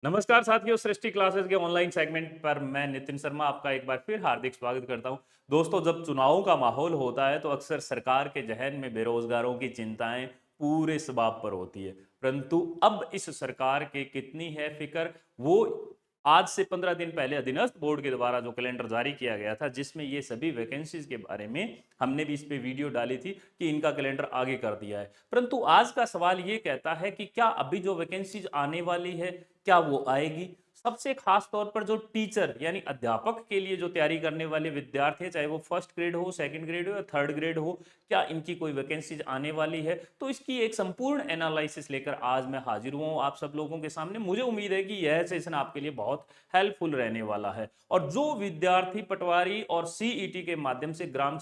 नमस्कार साथियों, सृष्टि क्लासेस के ऑनलाइन सेगमेंट पर मैं नितिन शर्मा आपका एक बार फिर हार्दिक स्वागत करता हूं। दोस्तों, जब चुनावों का माहौल होता है तो अक्सर सरकार के जहन में बेरोजगारों की चिंताएं पूरे शबाब पर होती है। परंतु अब इस सरकार के कितनी है फिक्र, वो आज से 15 दिन पहले अधीनस्थ बोर्ड के द्वारा जो कैलेंडर जारी किया गया था, जिसमें ये सभी वैकेंसीज के बारे में हमने भी इस पे वीडियो डाली थी कि इनका कैलेंडर आगे कर दिया है। परंतु आज का सवाल ये कहता है कि क्या अभी जो वैकेंसीज आने वाली है, क्या वो आएगी? सबसे खास तौर पर जो टीचर यानी अध्यापक के लिए जो तैयारी करने वाले विद्यार्थी हैं, चाहे वो फर्स्ट ग्रेड हो, सेकंड ग्रेड हो या थर्ड ग्रेड हो, क्या इनकी कोई वैकेंसीज आने वाली है? तो इसकी एक संपूर्ण एनालिसिस लेकर आज मैं हाजिर हुआ हूं आप सब लोगों के सामने। मुझे उम्मीद है कि यह सेशन आपके लिए बहुत हेल्पफुल रहने वाला है। और जो विद्यार्थी पटवारी और सीईटी के माध्यम से ग्राम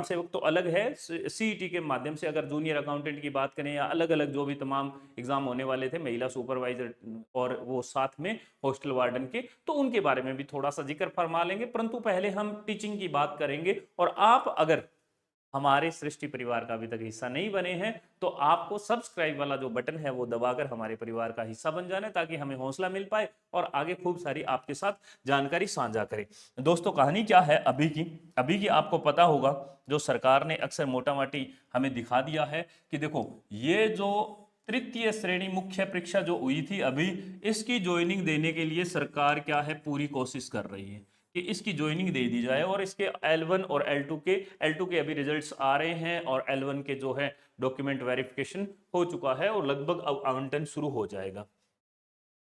सेवक तो अलग है, सीईटी के माध्यम से अगर जूनियर अकाउंटेंट की बात करें या अलग अलग जो भी तमाम एग्जाम होने वाले थे, महिला सुपरवाइजर और वो साथ में हॉस्टल वार्डन के, तो उनके बारे में भी थोड़ा सा जिक्र फरमा लेंगे। परंतु पहले हम टीचिंग की बात करेंगे। और आप अगर हमारे सृष्टि परिवार का अभी तक हिस्सा नहीं बने हैं तो आपको सब्सक्राइब वाला जो बटन है वो दबाकर हमारे परिवार का हिस्सा बन जाना, ताकि हमें हौसला मिल पाए और आगे खूब सारी आपके साथ जानकारी साझा करें। दोस्तों, कहानी क्या है अभी की आपको पता होगा। जो सरकार ने अक्सर मोटा माटी हमें दिखा दिया है कि देखो, ये जो तृतीय श्रेणी मुख्य परीक्षा जो हुई थी अभी, इसकी ज्वाइनिंग देने के लिए सरकार क्या है, पूरी कोशिश कर रही है कि इसकी ज्वाइनिंग दे दी जाए। और इसके L1 और L2 के अभी रिजल्ट्स आ रहे हैं और L1 के जो है डॉक्यूमेंट वेरिफिकेशन हो चुका है और लगभग अब आवंटन शुरू हो जाएगा।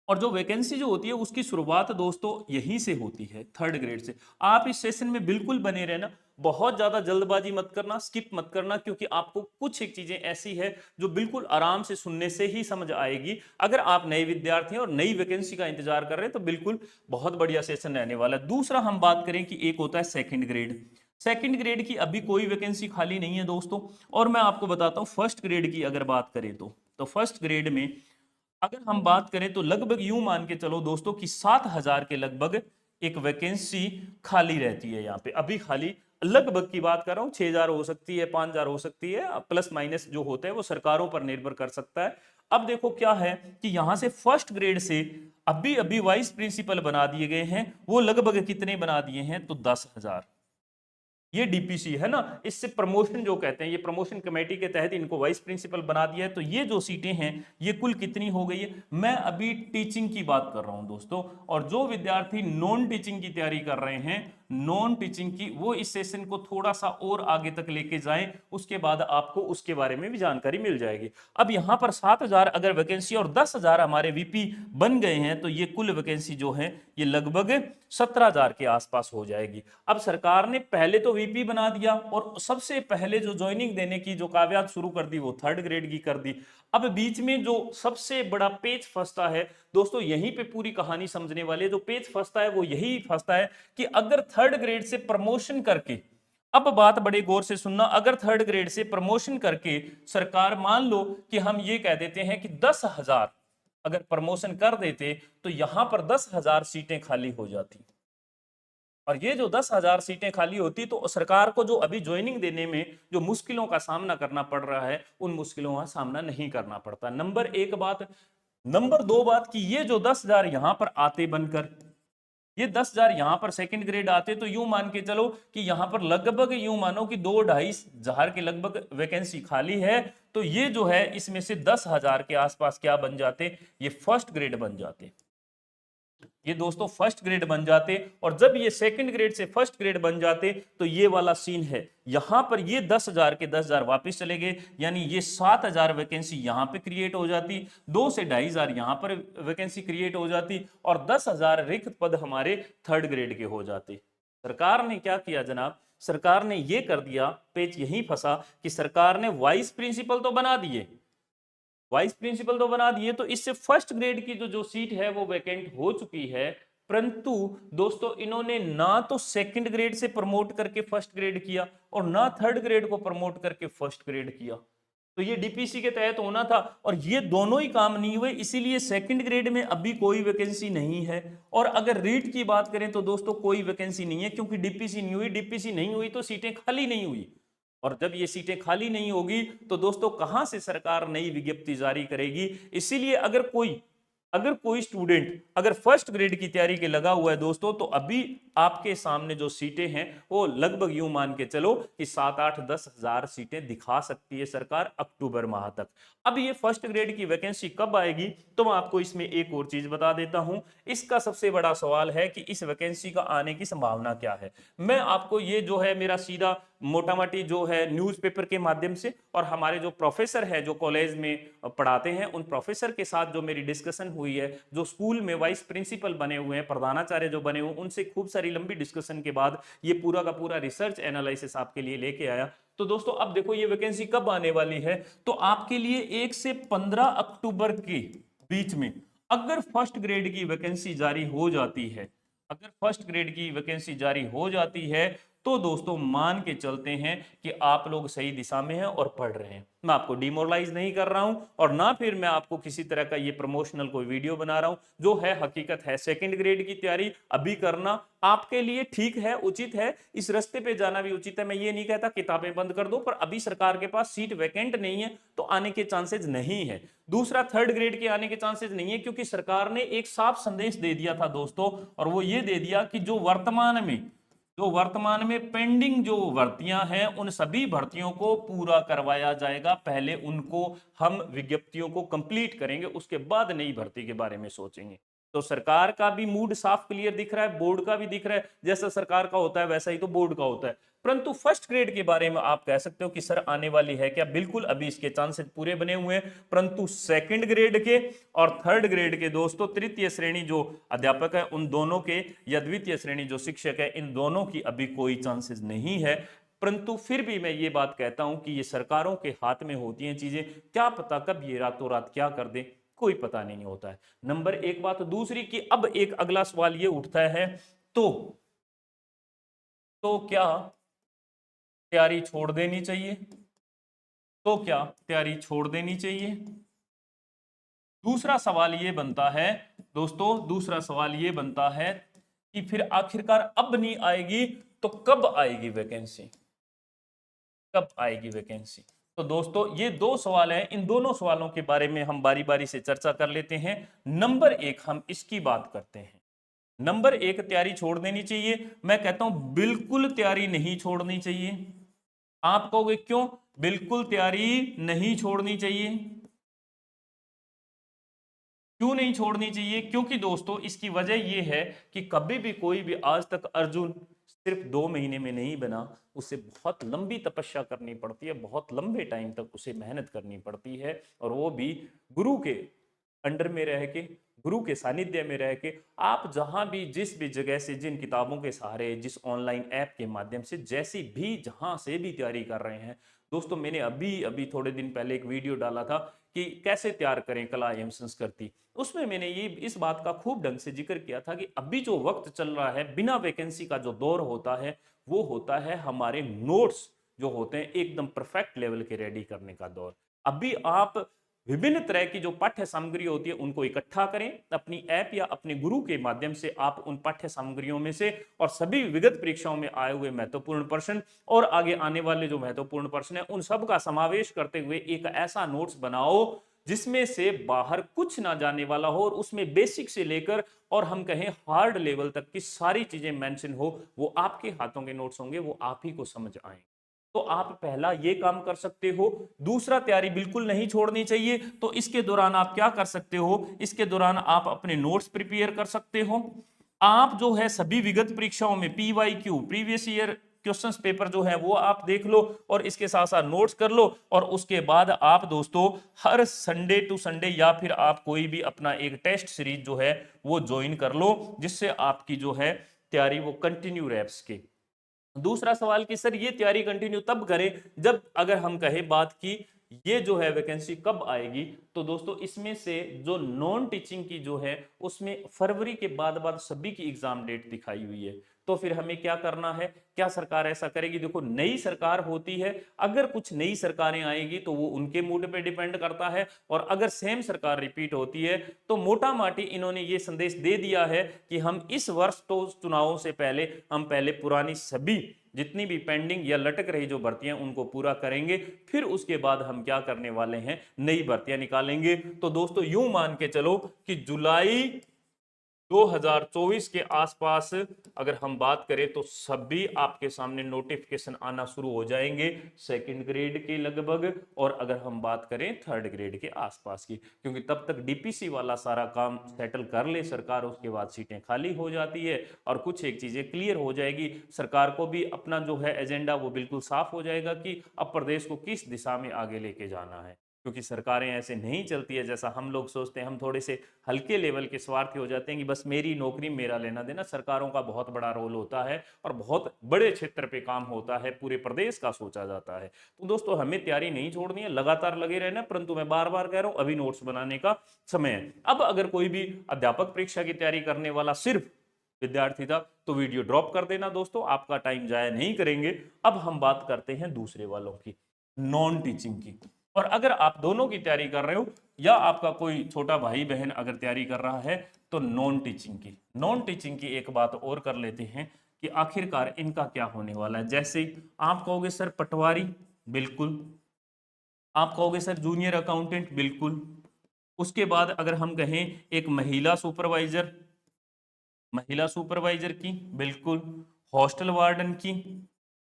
और जो वैकेंसी जो होती है उसकी शुरुआत दोस्तों यहीं से होती है, थर्ड ग्रेड से। आप इस सेशन में बिल्कुल बने रहना, बहुत ज्यादा जल्दबाजी मत करना, स्किप मत करना, क्योंकि आपको कुछ एक चीजें ऐसी है जो बिल्कुल आराम से सुनने से ही समझ आएगी। अगर आप नए विद्यार्थी हैं और नई वैकेंसी का इंतजार कर रहे हैं तो बिल्कुल बहुत बढ़िया सेशन रहने वाला है। दूसरा हम बात करें कि एक होता है सेकेंड ग्रेड। सेकेंड ग्रेड की अभी कोई वैकेंसी खाली नहीं है दोस्तों। और मैं आपको बताता हूं फर्स्ट ग्रेड की अगर बात करें तो फर्स्ट ग्रेड में अगर हम बात करें तो लगभग यूं मान के चलो दोस्तों कि 7,000 के लगभग एक वैकेंसी खाली रहती है। यहाँ पे अभी खाली लगभग की बात कर रहा हूं, 6,000 हो सकती है, 5,000 हो सकती है, प्लस माइनस जो होते हैं वो सरकारों पर निर्भर कर सकता है। अब देखो क्या है कि यहां से फर्स्ट ग्रेड से अभी अभी वाइस प्रिंसिपल बना दिए गए हैं। वो लगभग कितने बना दिए हैं, तो 10,000। ये डीपीसी है ना, इससे प्रमोशन जो कहते हैं, ये प्रमोशन कमेटी के तहत इनको वाइस प्रिंसिपल बना दिया है। तो ये जो सीटें हैं ये कुल कितनी हो गई है। मैं अभी टीचिंग की बात कर रहा हूं दोस्तों। और जो विद्यार्थी नॉन टीचिंग की तैयारी कर रहे हैं, नॉन टीचिंग की, वो इस सेशन को थोड़ा सा और आगे तक लेके जाएं, उसके बाद आपको उसके बारे में भी जानकारी मिल जाएगी। अब यहां पर 7,000 अगर वैकेंसी और 10,000 हमारे वीपी बन गए हैं तो ये कुल वैकेंसी जो है ये लगभग 17,000 के आसपास हो जाएगी। अब सरकार ने पहले तो वीपी बना दिया और सबसे पहले जो ज्वाइनिंग देने की जो काव्यात शुरू कर दी वो थर्ड ग्रेड की कर दी। अब बीच में जो सबसे बड़ा पेच फंसता है दोस्तों, यहीं पे पूरी कहानी समझने वाली है। जो पेच फंसता है वो यही फंसता है कि अगर थर्ड ग्रेड से प्रमोशन करके, अब बात बड़े गौर से सुनना, अगर थर्ड ग्रेड से प्रमोशन करके सरकार, मान लो कि हम ये कह देते हैं कि 10,000 अगर प्रमोशन कर देते तो यहां पर 10,000 सीटें खाली हो जाती। और ये जो 10,000 सीटें खाली होती तो सरकार को जो अभी ज्वाइनिंग देने में जो मुश्किलों का सामना करना पड़ रहा है, उन मुश्किलों का सामना नहीं करना पड़ता। नंबर एक बात। नंबर दो बात कि ये जो 10,000 यहां पर आते बनकर, ये 10,000 यहां पर सेकंड ग्रेड आते तो यूं मान के चलो कि यहां पर लगभग यूं मानो कि 2-2.5 हजार के लगभग वैकेंसी खाली है। तो ये जो है इसमें से 10,000 के आसपास क्या बन जाते, ये फर्स्ट ग्रेड बन जाते। ये दोस्तों फर्स्ट ग्रेड बन जाते। और जब ये सेकंड ग्रेड से फर्स्ट ग्रेड बन जाते तो ये वाला सीन है, यहां पर ये 10,000 के 10,000 वापस चले गए, यानी ये 7,000 वैकेंसी यहां पे क्रिएट हो जाती, 2 से 2.5 हजार यहां पर वैकेंसी क्रिएट हो जाती और 10,000 रिक्त पद हमारे थर्ड ग्रेड के हो जाते। सरकार ने क्या किया जनाब, सरकार ने ये कर दिया, पेच यहीं फंसा कि सरकार ने वाइस प्रिंसिपल तो बना दिए, वाइस प्रिंसिपल तो बना दिए, तो इससे फर्स्ट ग्रेड की जो सीट है वो वैकेंट हो चुकी है। परंतु दोस्तों इन्होंने ना तो सेकंड ग्रेड से प्रमोट करके फर्स्ट ग्रेड किया और ना थर्ड ग्रेड को प्रमोट करके फर्स्ट ग्रेड किया। तो ये डीपीसी के तहत होना था और ये दोनों ही काम नहीं हुए, इसीलिए सेकंड ग्रेड में अभी कोई वैकेंसी नहीं है। और अगर रीट की बात करें तो दोस्तों कोई वैकेंसी नहीं है, क्योंकि डीपीसी नहीं हुई, डीपीसी नहीं हुई तो सीटें खाली नहीं हुई। और जब ये सीटें खाली नहीं होगी तो दोस्तों कहां से सरकार नई विज्ञप्ति जारी करेगी। इसीलिए अगर कोई अगर कोई स्टूडेंट अगर फर्स्ट ग्रेड की तैयारी के लगा हुआ है दोस्तों, तो अभी आपके सामने जो सीटें हैं वो लगभग यूं मान के चलो कि 7-8-10 हजार सीटें दिखा सकती है सरकार अक्टूबर माह तक। अब ये फर्स्ट ग्रेड की वैकेंसी कब आएगी, तो मैं आपको इसमें एक और चीज बता देता हूं। इसका सबसे बड़ा सवाल है कि इस वैकेंसी का आने की संभावना क्या है। मैं आपको ये जो है मेरा सीधा मोटा मोटी जो है न्यूज़पेपर के माध्यम से और हमारे जो प्रोफेसर है जो कॉलेज में पढ़ाते हैं उन प्रोफेसर के साथ जो मेरी डिस्कशन हुई है, जो स्कूल में वाइस प्रिंसिपल बने हुए हैं, प्रधानाचार्य जो बने हुए, उनसे खूब सारी लंबी डिस्कशन के बाद ये पूरा का पूरा रिसर्च एनालिसिस आपके लिए लेके आया। तो दोस्तों अब देखो ये वैकेंसी कब आने वाली है, तो आपके लिए 1 से 15 अक्टूबर के बीच में अगर फर्स्ट ग्रेड की वैकेंसी जारी हो जाती है, अगर फर्स्ट ग्रेड की वैकेंसी जारी हो जाती है, तो दोस्तों मान के चलते हैं कि आप लोग सही दिशा में हैं और पढ़ रहे हैं। मैं आपको डिमोरलाइज नहीं कर रहा हूं और ना फिर मैं आपको किसी तरह का ये प्रमोशनल कोई वीडियो बना रहा हूं, जो है हकीकत है। सेकंड ग्रेड की तैयारी अभी करना आपके लिए ठीक है, उचित है, इस रास्ते पे जाना भी उचित है। मैं ये नहीं कहता किताबें बंद कर दो, पर अभी सरकार के पास सीट वैकेंट नहीं है तो आने के चांसेस नहीं है। दूसरा, थर्ड ग्रेड के आने के चांसेस नहीं है क्योंकि सरकार ने एक साफ संदेश दे दिया था दोस्तों, और वो ये दे दिया कि जो वर्तमान में पेंडिंग जो भर्तियां हैं उन सभी भर्तियों को पूरा करवाया जाएगा। पहले उनको हम विज्ञप्तियों को कंप्लीट करेंगे, उसके बाद नई भर्ती के बारे में सोचेंगे। तो सरकार का भी मूड साफ क्लियर दिख रहा है, बोर्ड का भी दिख रहा है, जैसा सरकार का होता है वैसा ही तो बोर्ड का होता है। परंतु फर्स्ट ग्रेड के बारे में आप कह सकते हो कि सर आने वाली है क्या, बिल्कुल अभी इसके चांसेस पूरे बने हुए हैं। परंतु सेकंड ग्रेड के और थर्ड ग्रेड के दोस्तों, तृतीय श्रेणी जो अध्यापक है उन दोनों के, या द्वितीय श्रेणी जो शिक्षक है, इन दोनों की अभी कोई चांसेस नहीं है। परंतु फिर भी मैं ये बात कहता हूं कि ये सरकारों के हाथ में होती हैं चीजें, क्या पता कब ये रातों रात क्या कर दे, कोई पता नहीं होता है। नंबर एक बात। दूसरी कि अब एक अगला सवाल ये उठता है, तो क्या तैयारी छोड़ देनी चाहिए, तो क्या तैयारी छोड़ देनी चाहिए। दूसरा सवाल ये बनता है दोस्तों, दूसरा सवाल ये बनता है कि फिर आखिरकार अब नहीं आएगी तो कब आएगी वैकेंसी, कब आएगी वैकेंसी। तो दोस्तों ये दो सवाल हैं, इन दोनों सवालों के बारे में हम बारी बारी से चर्चा कर लेते हैं। नंबर एक, हम इसकी बात करते हैं। नंबर एक, तैयारी छोड़ देनी चाहिए। मैं कहता हूं बिल्कुल तैयारी नहीं छोड़नी चाहिए। आप कहोगे क्यों बिल्कुल तैयारी नहीं छोड़नी चाहिए, क्यों नहीं छोड़नी चाहिए? क्योंकि दोस्तों इसकी वजह यह है कि कभी भी कोई भी आज तक अर्जुन सिर्फ 2 महीने में नहीं बना, उसे बहुत लंबी तपस्या करनी पड़ती है, बहुत लंबे टाइम तक उसे मेहनत करनी पड़ती है, और वो भी गुरु के अंडर में रह के, गुरु के सानिध्य में रह के। आप जहां भी जिस भी जगह से, जिन किताबों के सहारे, जिस ऑनलाइन ऐप के माध्यम से, जैसी भी जहां से भी तैयारी कर रहे हैं दोस्तों, मैंने अभी अभी थोड़े दिन पहले एक वीडियो डाला था कि कैसे तैयार करें कला एवं संस्कृति। उसमें मैंने ये इस बात का खूब ढंग से जिक्र किया था कि अभी जो वक्त चल रहा है, बिना वैकेंसी का जो दौर होता है, वो होता है हमारे नोट्स जो होते हैं एकदम परफेक्ट लेवल के रेडी करने का दौर। अभी आप विभिन्न तरह की जो पाठ्य सामग्री होती है उनको इकट्ठा करें अपनी ऐप या अपने गुरु के माध्यम से, आप उन पाठ्य सामग्रियों में से और सभी विगत परीक्षाओं में आए हुए महत्वपूर्ण प्रश्न और आगे आने वाले जो महत्वपूर्ण प्रश्न है उन सब का समावेश करते हुए एक ऐसा नोट्स बनाओ जिसमें से बाहर कुछ ना जाने वाला हो, और उसमें बेसिक से लेकर और हम कहें हार्ड लेवल तक की सारी चीजें मेंशन हो। वो आपके हाथों के नोट्स होंगे, वो आप ही को समझ आए। तो आप पहला ये काम कर सकते हो। दूसरा, तैयारी बिल्कुल नहीं छोड़नी चाहिए। तो इसके दौरान आप क्या कर सकते हो, इसके दौरान आप अपने नोट्स प्रिपेयर कर सकते हो। आप जो है सभी विगत परीक्षाओं में PYQ, previous year questions paper जो है वो आप देख लो, और इसके साथ साथ नोट्स कर लो। और उसके बाद आप दोस्तों हर संडे टू संडे या फिर आप कोई भी अपना एक टेस्ट सीरीज जो है वो ज्वाइन कर लो, जिससे आपकी जो है तैयारी वो कंटिन्यू रहे के। दूसरा सवाल कि सर ये तैयारी कंटिन्यू तब करें जब, अगर हम कहें बात की ये जो है वैकेंसी कब आएगी, तो दोस्तों इसमें से जो नॉन टीचिंग की जो है उसमें फरवरी के बाद सभी की एग्जाम डेट दिखाई हुई है। तो फिर हमें क्या करना है, क्या सरकार ऐसा करेगी? देखो नई सरकार होती है, अगर कुछ नई सरकारें आएगी तो वो उनके मूड पे डिपेंड करता है, और अगर सेम सरकार रिपीट होती है तो मोटा माटी इन्होंने ये संदेश दे दिया है कि हम इस वर्ष तो चुनावों से पहले हम पहले पुरानी सभी जितनी भी पेंडिंग या लटक रही जो भर्तियां उनको पूरा करेंगे, फिर उसके बाद हम क्या करने वाले हैं, नई भर्तियां निकाल निकालेंगे तो दोस्तों यूं मान के चलो कि जुलाई 2024 के आसपास अगर हम बात करें तो सभी आपके सामने नोटिफिकेशन आना शुरू हो जाएंगे सेकंड ग्रेड के लगभग, और अगर हम बात करें थर्ड ग्रेड के आसपास की, क्योंकि तब तक डीपीसी वाला सारा काम सेटल कर ले सरकार, उसके बाद सीटें खाली हो जाती है और कुछ एक चीजें क्लियर हो जाएगी। सरकार को भी अपना जो है एजेंडा वो बिल्कुल साफ हो जाएगा कि अब प्रदेश को किस दिशा में आगे लेके जाना है, क्योंकि सरकारें ऐसे नहीं चलती है जैसा हम लोग सोचते हैं। हम थोड़े से हल्के लेवल के स्वार्थी हो जाते हैं कि बस मेरी नौकरी मेरा लेना देना। सरकारों का बहुत बड़ा रोल होता है और बहुत बड़े क्षेत्र पे काम होता है, पूरे प्रदेश का सोचा जाता है। तो दोस्तों हमें तैयारी नहीं छोड़नी है, लगातार लगे रहना, परंतु मैं बार बार कह रहा हूं अभी नोट्स बनाने का समय है। अब अगर कोई भी अध्यापक परीक्षा की तैयारी करने वाला सिर्फ विद्यार्थी था तो वीडियो ड्रॉप कर देना दोस्तों, आपका टाइम जाया नहीं करेंगे। अब हम बात करते हैं दूसरे वालों की, नॉन टीचिंग की। और अगर आप दोनों की तैयारी कर रहे हो या आपका कोई छोटा भाई बहन अगर तैयारी कर रहा है तो नॉन टीचिंग की एक बात और कर लेते हैं कि आखिरकार इनका क्या होने वाला है। जैसे आप कहोगे सर पटवारी, बिल्कुल। आप कहोगे सर जूनियर अकाउंटेंट, बिल्कुल। उसके बाद अगर हम कहें एक महिला सुपरवाइजर की, बिल्कुल। हॉस्टल वार्डन की,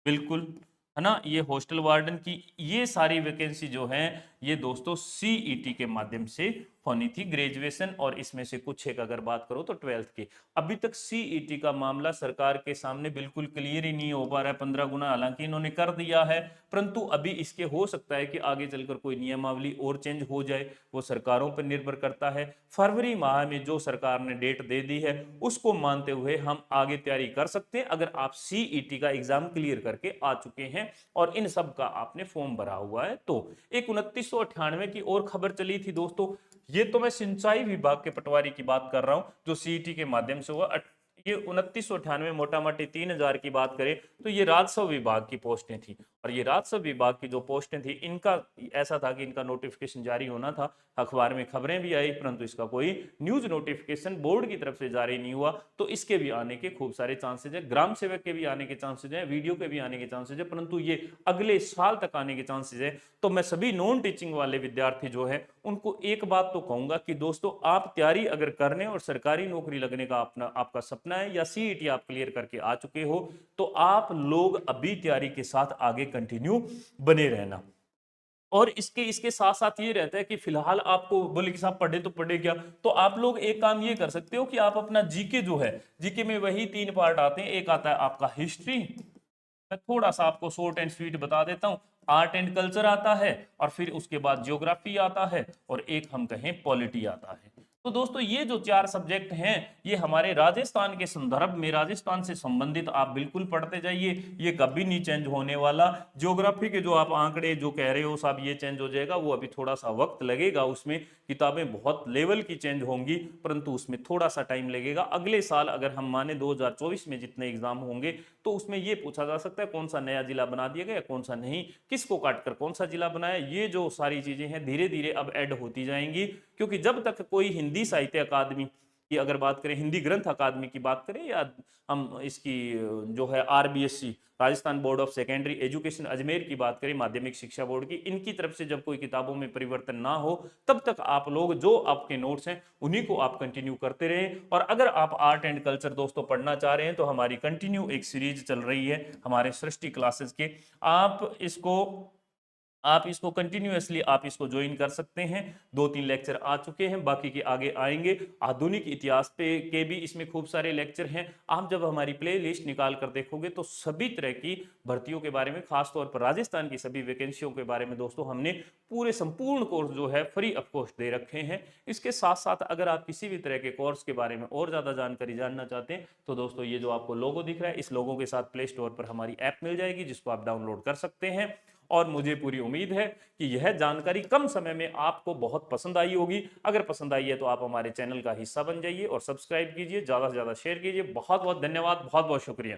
बिल्कुल, है ना, ये हॉस्टल वार्डन की ये सारी वैकेंसी जो है ये दोस्तों सीईटी के माध्यम से होनी थी, ग्रेजुएशन और इसमें से कुछ एक अगर बात करो तो 12th की। अभी तक सीईटी का मामला सरकार के सामने बिल्कुल क्लियर ही नहीं हो पा रहा है। 15 गुना हालांकि इन्होंने कर दिया है, परंतु अभी इसके हो सकता है कि आगे चलकर कोई नियमावली और चेंज हो जाए, वो सरकारों पर निर्भर करता है। फरवरी माह में जो सरकार ने डेट दे दी है उसको मानते हुए हम आगे तैयारी कर सकते हैं, अगर आप सीईटी का एग्जाम क्लियर करके आ चुके हैं और इन सब का आपने फॉर्म भरा हुआ है। तो एक 2998 की और खबर चली थी दोस्तों, ये तो मैं सिंचाई विभाग के पटवारी की बात कर रहा हूं जो सीईटी के माध्यम से हुआ। ये 2998 मोटा मोटी 3000 की बात करें तो ये राजस्व विभाग की पोस्टें थी, और ये राजस्व विभाग की जो पोस्टें थी इनका ऐसा था कि इनका नोटिफिकेशन जारी होना था, अखबार में खबरें भी आई, परंतु इसका कोई न्यूज नोटिफिकेशन बोर्ड की तरफ से जारी नहीं हुआ। तो इसके भी आने के खूब सारे चांसेज है, ग्राम सेवक के भी आने के चांसेज है, वीडियो के भी आने के चांसेज है, परंतु ये अगले साल तक आने के चांसेज है। तो मैं सभी नॉन टीचिंग वाले विद्यार्थी जो है उनको एक बात तो कहूंगा कि दोस्तों आप तैयारी अगर करने और सरकारी नौकरी लगने का अपना आपका सपना है या सीईटी आप क्लियर करके आ चुके हो तो आप लोग अभी तैयारी के साथ आगे कंटिन्यू बने रहना। और इसके इसके साथ साथ ये रहता है कि फिलहाल आपको बोले कि साहब पढ़े तो पढ़े क्या, तो आप लोग एक काम ये कर सकते हो कि आप अपना जीके जो है, जीके में वही 3 पार्ट आते हैं। एक आता है आपका हिस्ट्री, मैं थोड़ा सा आपको शॉर्ट एंड स्वीट बता देता हूं, आर्ट एंड कल्चर आता है, और फिर उसके बाद ज्योग्राफी आता है, और एक हम कहें पॉलिटी आता है। तो दोस्तों ये जो 4 सब्जेक्ट हैं ये हमारे राजस्थान के संदर्भ में राजस्थान से संबंधित आप बिल्कुल पढ़ते जाइए, ये कभी नहीं चेंज होने वाला। ज्योग्राफी के जो आप आंकड़े जो कह रहे हो साहब ये चेंज हो जाएगा, वो अभी थोड़ा सा वक्त लगेगा, उसमें किताबें बहुत लेवल की चेंज होंगी, परंतु उसमें थोड़ा सा टाइम लगेगा। अगले साल अगर हम माने 2024 में जितने एग्जाम होंगे तो उसमें ये पूछा जा सकता है कौन सा नया जिला बना दिया गया, कौन सा नहीं, किसको काटकर कौन सा जिला बनाया। ये जो सारी चीजें हैं धीरे धीरे अब ऐड होती जाएंगी, क्योंकि जब तक कोई हिंदी साहित्य अकादमी की अगर बात करें, हिंदी ग्रंथ अकादमी की बात करें, या हम इसकी जो है RBSC Rajasthan board of secondary education Ajmer की बात करें, माध्यमिक शिक्षा बोर्ड की, इनकी तरफ से जब कोई किताबों में परिवर्तन ना हो तब तक आप लोग जो आपके नोट्स हैं उन्हीं को आप कंटिन्यू करते रहें। और अगर आप आर्ट एंड कल्चर दोस्तों पढ़ना चाह रहे हैं तो हमारी कंटिन्यू एक सीरीज चल रही है हमारे सृष्टि क्लासेस के, आप इसको कंटिन्यूअसली आप इसको ज्वाइन कर सकते हैं। 2-3 लेक्चर आ चुके हैं, बाकी के आगे आएंगे। आधुनिक इतिहास पे के भी इसमें खूब सारे लेक्चर हैं। आप जब हमारी प्ले लिस्ट निकाल कर देखोगे तो सभी तरह की भर्तियों के बारे में, खासतौर पर राजस्थान की सभी वैकेंसियों के बारे में दोस्तों हमने पूरे संपूर्ण कोर्स जो है फ्री ऑफ कॉस्ट दे रखे हैं। इसके साथ साथ अगर आप किसी भी तरह के कोर्स के बारे में और ज़्यादा जानकारी जानना चाहते हैं तो दोस्तों ये जो आपको लोगो दिख रहा है, इस लोगों के साथ प्ले स्टोर पर हमारी ऐप मिल जाएगी जिसको आप डाउनलोड कर सकते हैं। और मुझे पूरी उम्मीद है कि यह जानकारी कम समय में आपको बहुत पसंद आई होगी। अगर पसंद आई है तो आप हमारे चैनल का हिस्सा बन जाइए और सब्सक्राइब कीजिए, ज़्यादा से ज़्यादा शेयर कीजिए। बहुत बहुत धन्यवाद, बहुत बहुत शुक्रिया।